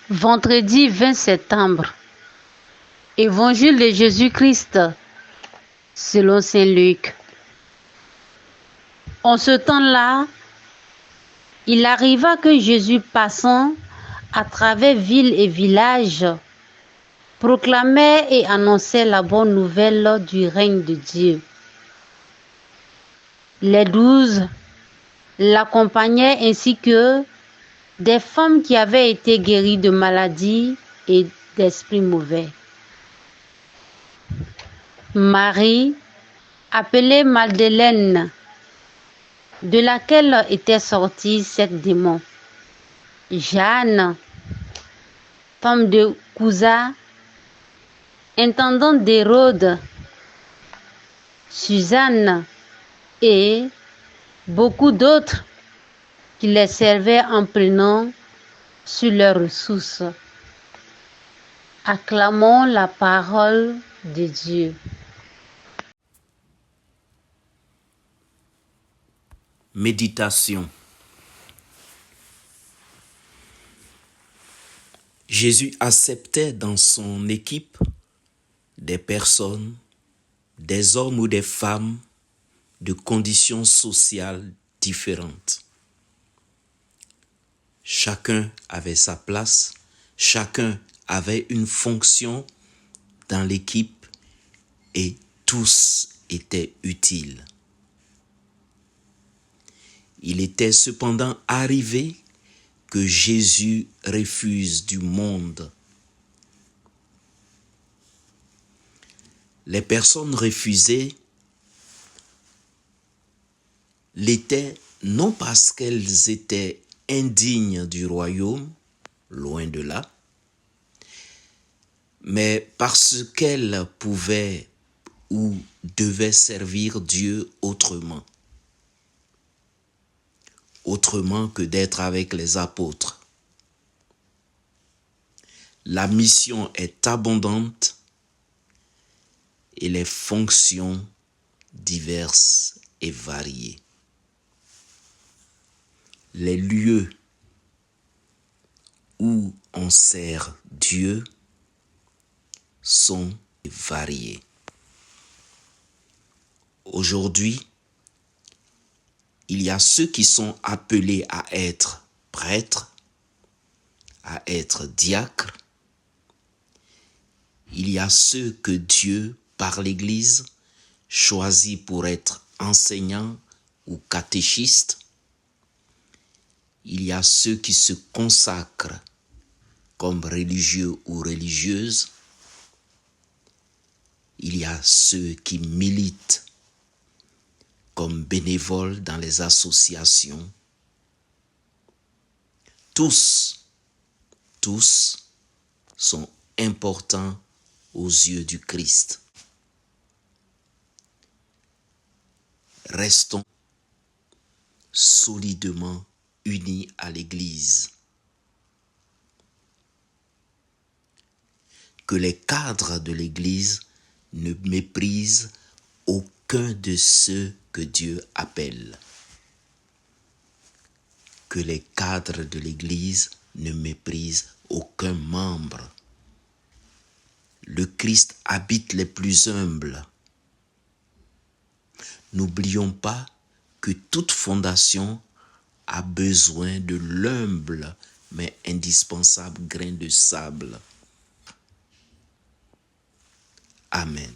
Vendredi 20 septembre. Évangile de Jésus-Christ selon saint Luc. En ce temps-là, il arriva que Jésus, passant à travers villes et villages, proclamait et annonçait la bonne nouvelle du règne de Dieu. Les 12 l'accompagnaient ainsi que des femmes qui avaient été guéries de maladies et d'esprits mauvais. Marie, appelée Magdeleine, de laquelle étaient sortis 7 démons. Jeanne, femme de Cousa, intendante d'Hérode, Suzanne et beaucoup d'autres qui les servaient en prenant sur leurs ressources. Acclamons la parole de Dieu. Méditation. Jésus acceptait dans son équipe des personnes, des hommes ou des femmes de conditions sociales différentes. Chacun avait sa place, chacun avait une fonction dans l'équipe et tous étaient utiles. Il était cependant arrivé que Jésus refuse du monde. Les personnes refusées l'étaient non parce qu'elles étaient indignes du royaume, loin de là, mais parce qu'elles pouvaient ou devaient servir Dieu autrement que d'être avec les apôtres. La mission est abondante et les fonctions diverses et variées. Les lieux où on sert Dieu sont variés. Aujourd'hui, il y a ceux qui sont appelés à être prêtres, à être diacres. Il y a ceux que Dieu, par l'Église, choisit pour être enseignants ou catéchistes. Il y a ceux qui se consacrent comme religieux ou religieuses. Il y a ceux qui militent comme bénévoles dans les associations. Tous sont importants aux yeux du Christ. Restons solidement unis à l'Église. Que les cadres de l'Église ne méprisent aucun de ceux que Dieu appelle. Que les cadres de l'Église ne méprisent aucun membre. Le Christ habite les plus humbles. N'oublions pas que toute fondation a besoin de l'humble mais indispensable grain de sable. Amen.